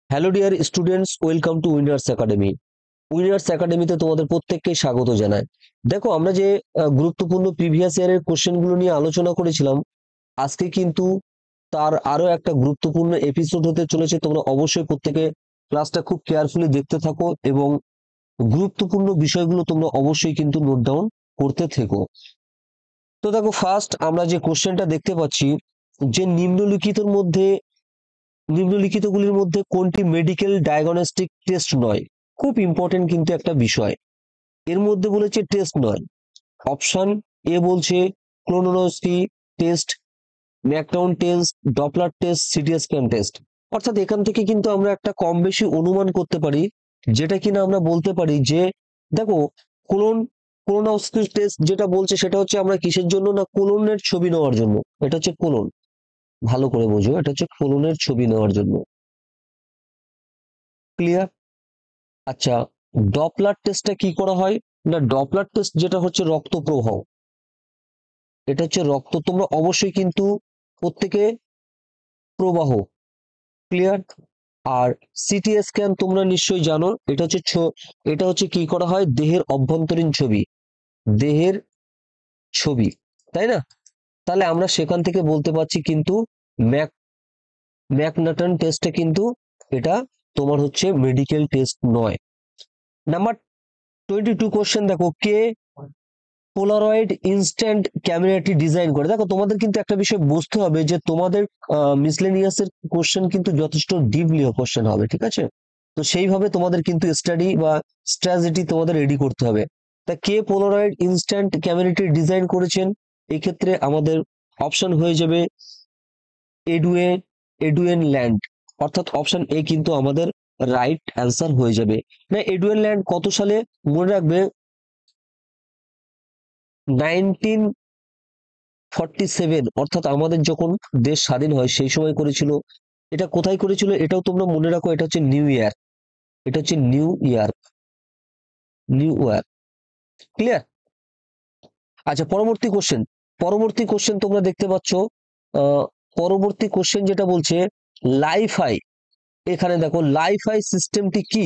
Hello dear students, welcome to winners academy. Winners একাডেমিতে তোমাদের প্রত্যেককে স্বাগত জানাই। দেখো, আমরা যে গুরুত্বপূর্ণ প্রিভিয়াস ইয়ারের কোশ্চেনগুলো নিয়ে আলোচনা করেছিলাম, আজকে কিন্তু তার আরো একটা গুরুত্বপূর্ণ এপিসোড হতে চলেছে। তোমরা অবশ্যই প্রত্যেকে ক্লাসটা খুব কেয়ারফুলি দেখতে থাকো এবং গুরুত্বপূর্ণ বিষয়গুলো তোমরা অবশ্যই কিন্তু নোট ডাউন করতে থেকো। তো দেখো, ফার্স্ট আমরা যে কোশ্চেনটা দেখতে পাচ্ছি যে নিম্নলিখিতগুলির মধ্যে কোনটি মেডিকেল ডায়াগনস্টিক টেস্ট নয়। খুব ইম্পর্টেন্ট কিন্তু একটা বিষয়। এর মধ্যে বলেছে টেস্ট নয়। অপশন এ বলছে ক্লোনোস্কি টেস্ট, ম্যাকডাউন test, Doppler test, CT scan test. অর্থাৎ এখান থেকে কিন্তু আমরা একটা কম বেশি অনুমান করতে পারি, যেটা কিনা আমরা বলতে পারি যে দেখো, কোলন কোলোনোস্কি টেস্ট যেটা বলছে সেটা হচ্ছে আমরা কিসের জন্য, না কোলনের ছবি নেওয়ার জন্য। এটা হচ্ছে কোলন, ভালো করে বোঝো, এটা হচ্ছে কোলনের ছবি নেওয়ার জন্য। ক্লিয়ার? আচ্ছা, ডপলার টেস্টটা কি করা হয়? না, ডপলার টেস্ট যেটা হচ্ছে রক্ত প্রবাহ, এটা হচ্ছে রক্ত, তোমরা অবশ্যই কিন্তু প্রত্যেকে প্রবাহ। ক্লিয়ার? আর সিটি স্ক্যান তোমরা নিশ্চয়ই জানো, এটা হচ্ছে কি করা হয়, দেহের অভ্যন্তরীণ ছবি, দেহের ছবি, তাই না? তাহলে আমরা সেখান থেকে বলতে পারছি কিন্তু ম্যাক ম্যাকনাটন টেস্টে কিন্তু এটা তোমার হচ্ছে মেডিকেল টেস্ট নয়। নাম্বার 22 কোশ্চেন দেখো, কে পোলারয়েড ইনস্ট্যান্ট ক্যামেরাটি ডিজাইন করে? দেখো, তোমাদের কিন্তু একটা বিষয় বুঝতে হবে যে তোমাদের মিসলেনিয়াস এর কোশ্চেন কিন্তু যথেষ্ট ডিপলি কোশ্চেন হবে, ঠিক আছে? তো সেইভাবে তোমাদের কিন্তু স্টাডি বা স্ট্র্যাটেজি তোমাদের রেডি করতে হবে। তা কে পোলারয়েড ইনস্ট্যান্ট ক্যামেরাটি ডিজাইন করেছেন? এই ক্ষেত্রে আমাদের অপশন হয়ে যাবে এডুয়েন এডুয়েন ল্যান্ড। অর্থাৎ অপশন এ কিন্তু আমাদের রাইট অ্যান্সার হয়ে যাবে। না, এডুয়েন ল্যান্ড কত সালে? মনে রাখবে, 1947, অর্থাৎ আমাদের যখন দেশ স্বাধীন হয় সেই সময় করেছিল। এটা কোথায় করেছিল এটাও তোমরা মনে রাখো, এটা হচ্ছে নিউ ইয়ার, এটা হচ্ছে নিউ ইয়ার। ক্লিয়ার? আচ্ছা, পরবর্তী কোশ্চেন তোমরা দেখতে পাচ্ছ। আহ পরবর্তী কোশ্চেন যেটা বলছে লাইফাই। এখানে দেখো, লাইফাই সিস্টেমটি কি?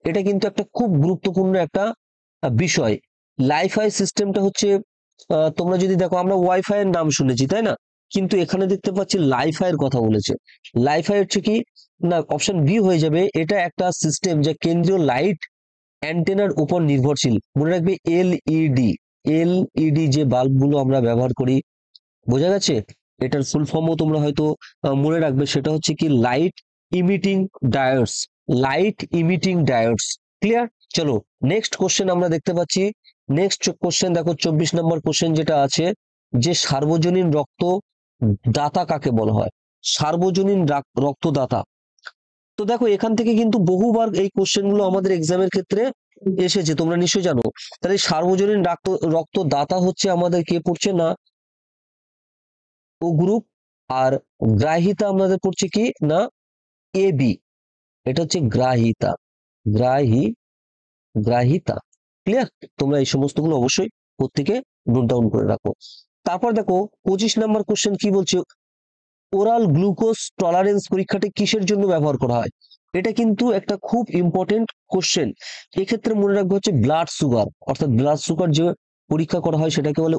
এটা কিন্তু একটা খুব গুরুত্বপূর্ণ একটা বিষয়। লাইফাই সিস্টেমটা হচ্ছে, তোমরা যদি দেখো, আমরা ওয়াইফাই এর নাম শুনেছি, তাই না? কিন্তু এখানে দেখতে পাচ্ছি লাইফাই এর কথা বলেছে। লাইফাই হচ্ছে কি, না অপশন বি হয়ে যাবে, এটা একটা সিস্টেম যা কেন্দ্রীয় লাইট অ্যান্টেনার উপর নির্ভরশীল। মনে রাখবে, এলইডি যে বাল্বগুলো আমরা ব্যবহার করি, বোঝা গেছে? এটার ফুল ফর্মও তোমরা হয়তো মনে রাখবে, সেটা হচ্ছে কি emitting diodes light emitting diodes. Clear? চলো, নেক্সট কোশ্চেন আমরা দেখতে পাচ্ছি। নেক্সট কোশ্চেন দেখো, 24 নম্বর কোশ্চেন যেটা আছে, যে সার্বজনীন রক্ত দাতা কাকে বলা হয়? সার্বজনীন রক্তদাতা। তো দেখো, এখান থেকে কিন্তু বহুবার এই কোশ্চেন গুলো আমাদের এক্সামের ক্ষেত্রে এসেছে, তোমরা নিশ্চয়ই জানো। তাহলে সার্বজনীন রক্তদাতা হচ্ছে আমাদের কে পড়ছে, না ও গ্রুপ। আর গ্রাহিতা আমাদের পড়ছে কি, না এ বি। এটা হচ্ছে গ্রাহিতা, গ্রাহি গ্রাহিতা। ক্লিয়ার? তোমরা এই সমস্ত গুলো অবশ্যই প্রত্যেকে নোট ডাউন করে রাখো। তারপর দেখো, 25 নম্বর কোশ্চেন কি বলছে, ওরাল গ্লুকোজ টলারেন্স পরীক্ষাটি কিসের জন্য ব্যবহার করা হয়? এটা কিন্তু একটা খুব ইম্পর্টেন্ট কোশ্চেন। এক্ষেত্রে মনে রাখবে হচ্ছে ব্লাড সুগার, অর্থাৎ ব্লাড সুগার যে পরীক্ষা করা হয় সেটাকে বলে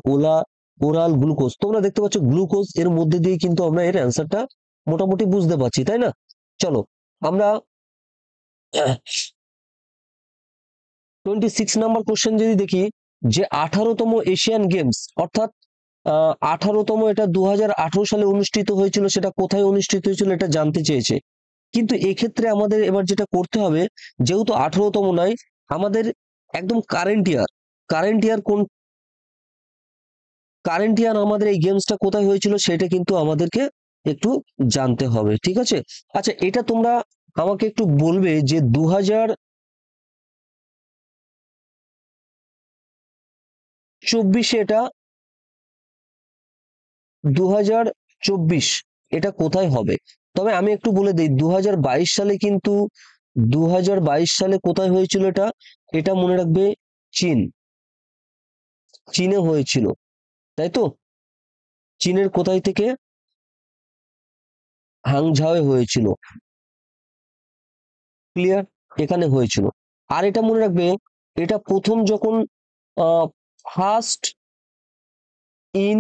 ওরাল গ্লুকোজ। তোমরা দেখতে পাচ্ছ গ্লুকোজ, এর মধ্যে দিয়ে কিন্তু আমরা এর অ্যান্সারটা মোটামুটি বুঝতে পারছি, তাই না? চলো, আমরা 26 নম্বর কোশ্চেন যদি দেখি, যে 18তম এশিয়ান গেমস, অর্থাৎ 18তম, এটা 2018 সালে অনুষ্ঠিত হয়েছিল, সেটা কোথায় অনুষ্ঠিত হয়েছিল এটা জানতে চেয়েছে। কিন্তু এক্ষেত্রে আমাদের এবার যেটা করতে হবে, যেহেতু 18তম নয়, আমাদের একদম কারেন্ট ইয়ার আমাদের এই গেমসটা কোথায় হয়েছিল সেটা কিন্তু আমাদেরকে একটু জানতে হবে, ঠিক আছে? আচ্ছা, এটা তোমরা আমাকে একটু বলবে যে 2024 এটা 2024 এটা কোথায় হবে? তবে আমি একটু বলে দিই, 2022 সালে কিন্তু, 2022 সালে কোথায় হয়েছিল এটা? এটা মনে রাখবে, চীন, চীনে হয়েছিল, তাই তো? চীনের কোথায় থেকে? হাংঝাওয়ে হয়েছিল। ক্লিয়ার, এখানে হয়েছিল। আর এটা মনে রাখবে, এটা প্রথম যখন ফার্স্ট ইন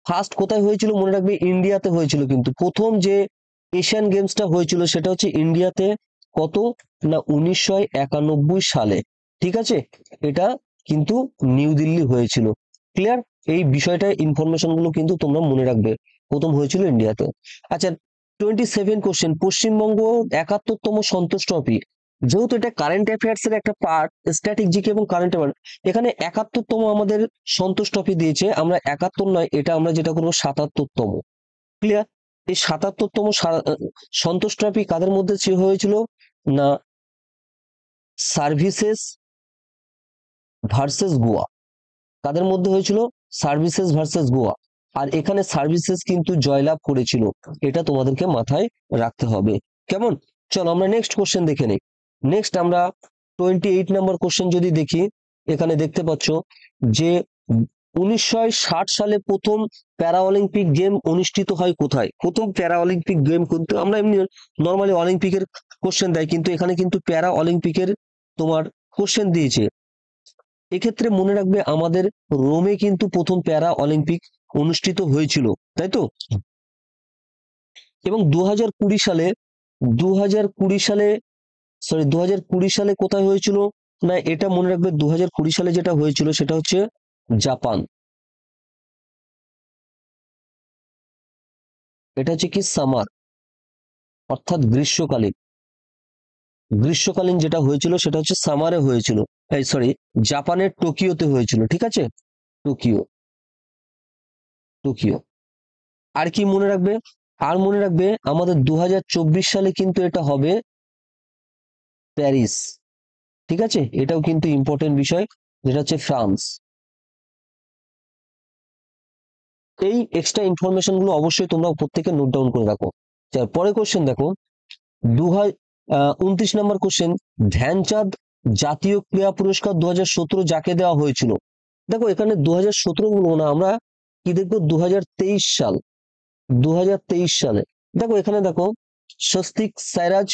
ফার্স্ট কোথায় হয়েছিল মনে রাখবে, ইন্ডিয়াতে হয়েছিল। কিন্তু প্রথম যে এশিয়ান গেমসটা হয়েছিল সেটা হচ্ছে ইন্ডিয়াতে, কত না 1991 সালে। ঠিক আছে, এটা কিন্তু নিউ দিল্লি হয়েছিল। ক্লিয়ার, এই বিষয়টা ইনফরমেশন গুলো কিন্তু তোমরা মনে রাখবে, প্রথম হয়েছিল ইন্ডিয়াতে। আচ্ছা, 27 কোশ্চেন, পশ্চিমবঙ্গ 71তম সন্তোষ ট্রফি। যেহেতু এটা কারেন্ট অ্যাফেয়ার্স এর একটা পার্ট, স্ট্যাটিক জিকে এবং কারেন্ট অ্যাফেয়ার্স, এখানে 71তম আমাদের সন্তোষ ট্রফি দিয়েছে। আমরা 71 নয়, এটা আমরা যেটা করবো 77তম। ক্লিয়ার, এই 77তম সন্তোষ ট্রফি কাদের মধ্যে হয়েছিল না, সার্ভিসেস ভার্সেস গোয়া। কাদের মধ্যে হয়েছিল, সার্ভিসেস ভার্সেস গোয়া। আর এখানে সার্ভিসেস কিন্তু জয়লাভ করেছিল, এটা তোমাদেরকে মাথায় রাখতে হবে। কেমন, চলো আমরা নেক্সট কোশ্চেন দেখে নেই। নেক্সট আমরা 28 নাম্বার কোশ্চেন যদি দেখি, এখানে দেখতে পাচ্ছ যে 1960 সালে প্রথম প্যারা অলিম্পিক গেম অনুষ্ঠিত হয় কোথায়। প্রথম প্যারা অলিম্পিক গেম কিন্তু আমরা এমনি নর্মালি অলিম্পিকের কোশ্চেন দেয়, কিন্তু এখানে কিন্তু প্যারা অলিম্পিকের তোমার কোশ্চেন দিয়েছে। এক্ষেত্রে মনে রাখবে আমাদের রোমে কিন্তু প্রথম প্যারা অলিম্পিক অনুষ্ঠিত হয়েছিল, তাই তো। এবং 2020 সালে 2020 সালে সরি 2020 সালে কোথায় হয়েছিল না, এটা মনে রাখবে 2020 সালে যেটা হয়েছিল সেটা হচ্ছে জাপান। এটা হচ্ছে কি সামার, অর্থাৎ গ্রীষ্মকালীন। গ্রীষ্মকালীন যেটা হয়েছিল সেটা হচ্ছে সামারে হয়েছিল, এই সরি জাপানের টোকিওতে হয়েছিল। ঠিক আছে, টোকিও, টোকিও। আর কি মনে রাখবে, আর মনে রাখবে আমাদের 2024 সালে কিন্তু এটা হবে প্যারিস। ঠিক আছে, এটাও কিন্তু ইম্পর্টেন্ট বিষয়, যেটা হচ্ছে ফ্রান্স। এই এক্সট্রা ইনফরমেশন গুলো অবশ্যই তোমরা প্রত্যেকে নোট ডাউন করে রাখো। পরে কোশ্চেন দেখো, 29 নম্বর কোশ্চেন, ধ্যানচাঁদ জাতীয় ক্রীড়া পুরস্কার 2017 যাকে দেওয়া হয়েছিল। দেখো এখানে 2017 বলবো না, আমরা কি দেখবো 2023 সাল। 2023 সালে দেখো, এখানে দেখো স্বস্তিক সাইরাজ,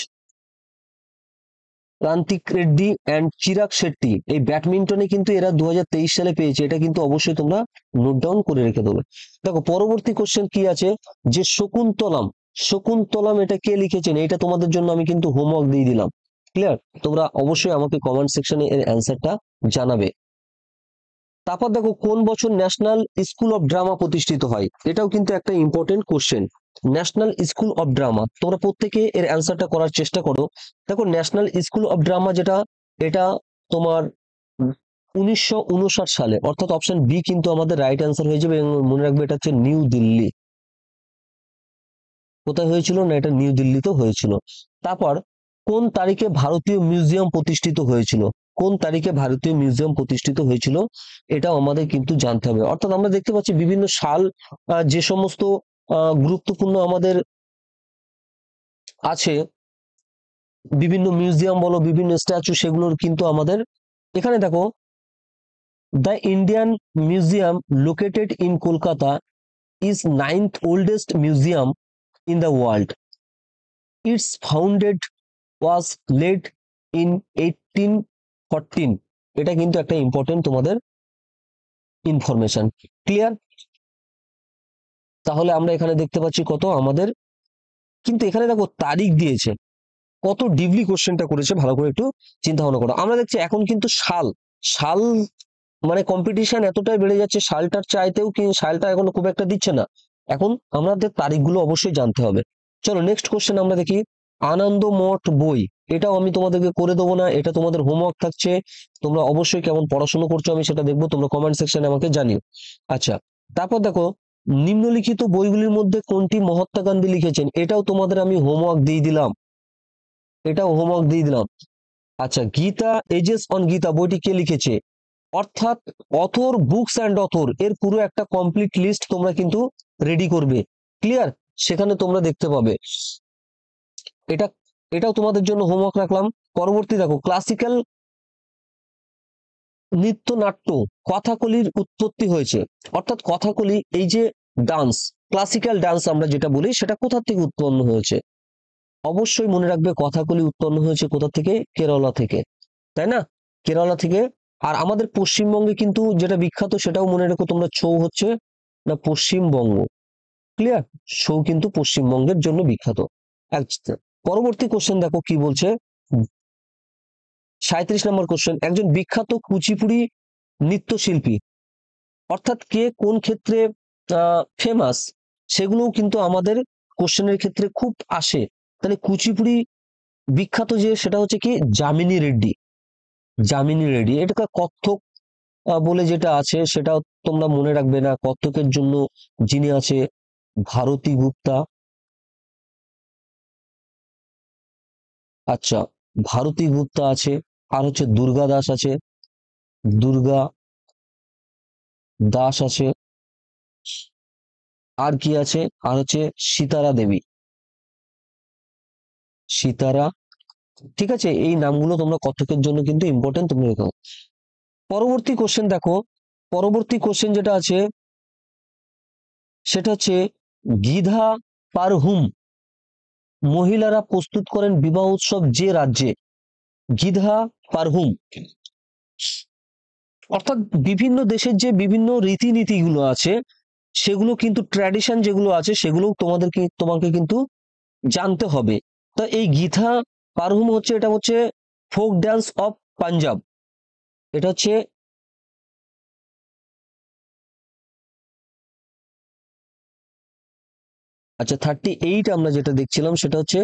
প্রান্তিক রেড্ডি অ্যান্ড চিরাগ শেট্টি, এই ব্যাডমিন্টনে কিন্তু এরা 2023 সালে পেয়েছে। এটা কিন্তু অবশ্যই তোমরা নোট ডাউন করে রেখে দেবে। দেখো পরবর্তী কোশ্চেন কি আছে, যে শকুন্তলাম, শকুন্তলাম এটা কে লিখেছেন, এটা তোমাদের জন্য আমি কিন্তু হোমওয়ার্ক দিয়ে দিলাম। ক্লিয়ার, তোমরা অবশ্যই আমাকে কমেন্ট সেকশনে এর অ্যান্সারটা জানাবে। তারপর দেখো কোন বছর ন্যাশনাল স্কুল অফ ড্রামা প্রতিষ্ঠিত হয়, এটাও কিন্তু একটা important question. National school of drama, তোমরা প্রত্যেকে এর অ্যান্সারটা করার চেষ্টা করো। দেখো ন্যাশনাল স্কুল অফ ড্রামা যেটা, এটা তোমার 1959 সালে, অর্থাৎ অপশন বি কিন্তু আমাদের রাইট অ্যান্সার হয়ে যাবে। এবং মনে রাখবে এটা হচ্ছে নিউ দিল্লি। কোথায় হয়েছিল না, এটা নিউ দিল্লিতে হয়েছিল। তারপর কোন তারিখে ভারতীয় মিউজিয়াম প্রতিষ্ঠিত হয়েছিল, কোন তারিখে ভারতীয় মিউজিয়াম প্রতিষ্ঠিত হয়েছিল, এটাও আমাদের কিন্তু জানতে হবে। অর্থাৎ আমরা দেখতে পাচ্ছি বিভিন্ন সাল, যে সমস্ত গুরুত্বপূর্ণ আমাদের আছে, বিভিন্ন মিউজিয়াম বলো, বিভিন্ন স্ট্যাচু, সেগুলোর কিন্তু আমাদের এখানে দেখো, the Indian museum located in Kolkata is ninth oldest museum in the world. Its founded was led in 1814. এটা কিন্তু একটা ইম্পর্টেন্ট তোমাদের ইনফরমেশন। ক্লিয়ার, তাহলে আমরা এখানে দেখতে পাচ্ছি কত আমাদের, কিন্তু এখানে দেখো তারিখ দিয়েছে, কত ডিপলি কোশ্চেনটা করেছে, ভালো করে একটু চিন্তা ভাবনা করো। আমরা দেখছি এখন কিন্তু সাল সাল মানে কম্পিটিশন এতটাই বেড়ে যাচ্ছে, সালটার চাইতেও কি সালটা এখন খুব একটা দিচ্ছে না। এখন আমাদের তারিখগুলো অবশ্যই জানতে হবে। চলো নেক্সট কোশ্চেন আমরা দেখি, আনন্দ মঠ বই, এটাও আমি তোমাদেরকে করে দেবো না, এটা তোমাদের হোমওয়ার্ক থাকছে। তোমরা অবশ্যই কেমন পড়াশোনা করছো আমি সেটা দেখবো, তোমরা কমেন্ট সেকশনে আমাকে জানিও। আচ্ছা, তারপর দেখো নিম্নলিখিত বইগুলির মধ্যে কোনটি মহাত্মা গান্ধী লিখেছেন, এটাও তোমাদের আমি হোমওয়ার্ক দিয়ে দিলাম, এটাও হোমওয়ার্ক দিয়ে দিলাম। আচ্ছা, গীতা এজেস অন গীতা বইটি কে লিখেছে, অর্থাৎ অথর, বুকস অ্যান্ড অথর, এর পুরো একটা কমপ্লিট লিস্ট তোমরা কিন্তু রেডি করবে। ক্লিয়ার, সেখানে তোমরা দেখতে পাবে। এটা এটাও তোমাদের জন্য হোমওয়ার্ক রাখলাম। পরবর্তী দেখো, ক্লাসিক্যাল নৃত্যনাট্য কথাকলির উৎপত্তি হয়েছে, অর্থাৎ কথাকলি এই যে ডান্স, ক্লাসিক্যাল ডান্স আমরা যেটা বলি, সেটা কোথা থেকে উৎপন্ন হয়েছে। অবশ্যই মনে রাখবে কথাগুলি উৎপন্ন হয়েছে কোথা থেকে? কেরালা থেকে, তাই না? কেরালা থেকে। আর আমাদের পশ্চিমবঙ্গে কিন্তু যেটা বিখ্যাত সেটাও মনে রেখো তোমরা, ছৌ হচ্ছে না পশ্চিমবঙ্গ। ক্লিয়ার? ছৌ কিন্তু পশ্চিমবঙ্গের জন্য বিখ্যাত। আচ্ছা, পরবর্তী কোশ্চেন দেখো কি বলছে। 37 নম্বর কোশ্চেন, একজন বিখ্যাত কুচিপুড়ি নৃত্যশিল্পী, অর্থাৎ কে কোন ক্ষেত্রে ফেমাস, সেগুলোও কিন্তু আমাদের কোশ্চেনের ক্ষেত্রে খুব আসে। তাহলে কুচিপুড়ি বিখ্যাত যে সেটা হচ্ছে কি যামিনী রেড্ডি। যামিনী রেড্ডি, এটা কত্থক বলে যেটা আছে সেটা তোমরা মনে রাখবে না। কত্থকের জন্য যিনি আছে ভারতী গুপ্তা। আচ্ছা, ভারতী গুপ্তা আছে, আর হচ্ছে দুর্গা দাস আছে, দুর্গা দাস আছে, আর কি আছে, আর হচ্ছে সীতারা দেবী, সীতারা। ঠিক আছে, এই নামগুলো তোমরা কত্থকের জন্য কিন্তু ইম্পর্টেন্ট, তুমি রেখো। পরবর্তী কোশ্চেন দেখো, পরবর্তী কোশ্চেন যেটা আছে সেটা হচ্ছে গিধা পারহুম মহিলারা প্রস্তুত করেন বিবাহ উৎসব যে রাজ্যে। গিধা পারহুম, অর্থাৎ বিভিন্ন দেশের যে বিভিন্ন রীতিনীতি গুলো আছে সেগুলো কিন্তু ট্র্যাডিশন যেগুলো আছে সেগুলো তোমাকে কিন্তু জানতে হবে। তো এই গিধা পারহুম হচ্ছে, এটা হচ্ছে ফোক ড্যান্স অফ পাঞ্জাব। এটা হচ্ছে, আচ্ছা 38 আমরা যেটা দেখছিলাম সেটা হচ্ছে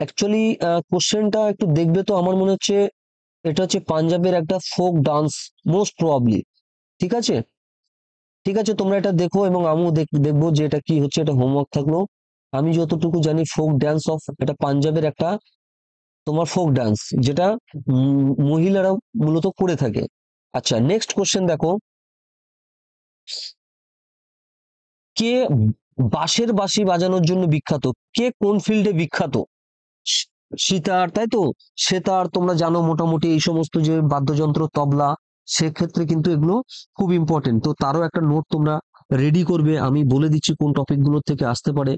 অ্যাকচুয়ালি কোশ্চেনটা একটু দেখবে তো, আমার মনে হচ্ছে এটা হচ্ছে পাঞ্জাবের একটা ফোক ডান্স মোস্ট প্রবাবলি। ঠিক আছে, ঠিক আছে, তোমরা এটা দেখো এবং আমিও দেখবো যে এটা কি হচ্ছে, এটা হোমওয়ার্ক থাকলো। আমি যতটুকু জানি ফোক ড্যান্স অফ, এটা পাঞ্জাবের একটা তোমার ফোক ডান্স, যেটা মহিলারা মূলত করে থাকে। আচ্ছা, নেক্সট কোশ্চেন দেখো, কে বাঁশের বাঁশি বাজানোর জন্য বিখ্যাত? কে কোন ফিল্ডে বিখ্যাত? সিতার, তাই তো। সেতার তোমরা জানো মোটামুটি, এই সমস্ত যে বাদ্যযন্ত্র, তবলা, সেক্ষেত্রে কিন্তু এগুলো খুব ইম্পর্টেন্ট। তো তারও একটা নোট তোমরা রেডি করবে, আমি বলে দিচ্ছি কোন টপিক গুলো থেকে আসতে পারে।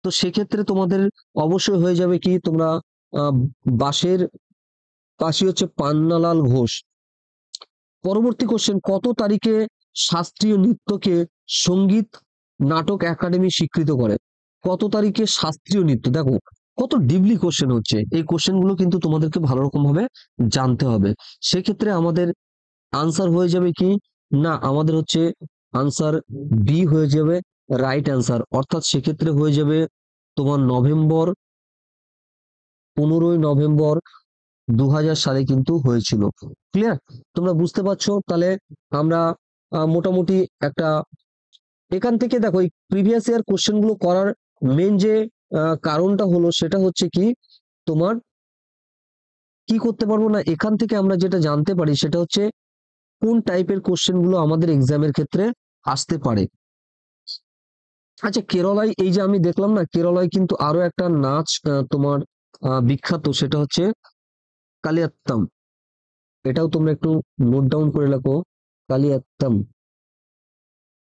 তো সেক্ষেত্রে তোমাদের অবশ্যই হয়ে যাবে কি, তোমরা আহ বাঁশের বাঁশি হচ্ছে পান্নালাল ঘোষ। পরবর্তী কোশ্চেন, কত তারিখে শাস্ত্রীয় নৃত্যকে সঙ্গীত নাটক একাডেমি স্বীকৃত করে? কত তারিখে শাস্ত্রীয় নৃত্য, দেখো কত ডিপলি কোশ্চেন হচ্ছে, এই কোশ্চেন গুলো কিন্তু তোমাদেরকে ভালো রকম ভাবে জানতে হবে। সেক্ষেত্রে আমাদের আনসার হয়ে যাবে কি, না আমাদের হচ্ছে আনসার বি হয়ে যাবে রাইট অ্যান্সার। অর্থাৎ সেক্ষেত্রে হয়ে যাবে তোমার নভেম্বর, 15ই নভেম্বর 2000 সালে কিন্তু হয়েছিল। ক্লিয়ার? তোমরা বুঝতে পারছো? তাহলে আমরা মোটামুটি একটা, এখান থেকে দেখো এই প্রিভিয়াস ইয়ার কোশ্চেন গুলো করার মেন যে কারণটা হলো সেটা হচ্ছে কি, তোমার কি করতে পারবো না, এখান থেকে আমরা যেটা জানতে পারি সেটা হচ্ছে কোন টাইপের কোশ্চেন গুলো আমাদের এক্সামের ক্ষেত্রে আসতে পারে। আচ্ছা, কেরলায় এই যে আমি দেখলাম না, কেরলায় কিন্তু আরো একটা নাচ তোমার বিখ্যাত, সেটা হচ্ছে কালিয়াত্তম। এটাও তোমরা একটু নোট ডাউন করে রাখো, কালিয়াত্তম।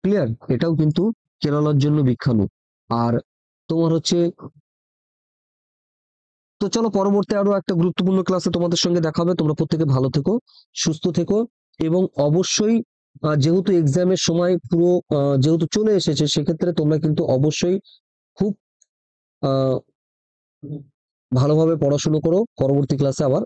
ক্লিয়ার? এটাও কিন্তু কেরালার জন্য বিখ্যাত। আর তোমার হচ্ছে, তো চলো পরবর্তী আরো একটা গুরুত্বপূর্ণ ক্লাসে তোমাদের সঙ্গে দেখা হবে। তোমরা প্রত্যেকে ভালো থেকো, সুস্থ থেকো, এবং অবশ্যই যেহেতু এক্সামের সময় পুরো যেহেতু চলে এসেছে, সেক্ষেত্রে তোমরা কিন্তু অবশ্যই খুব আহ ভালোভাবে পড়াশুনো করো। পরবর্তী ক্লাসে আবার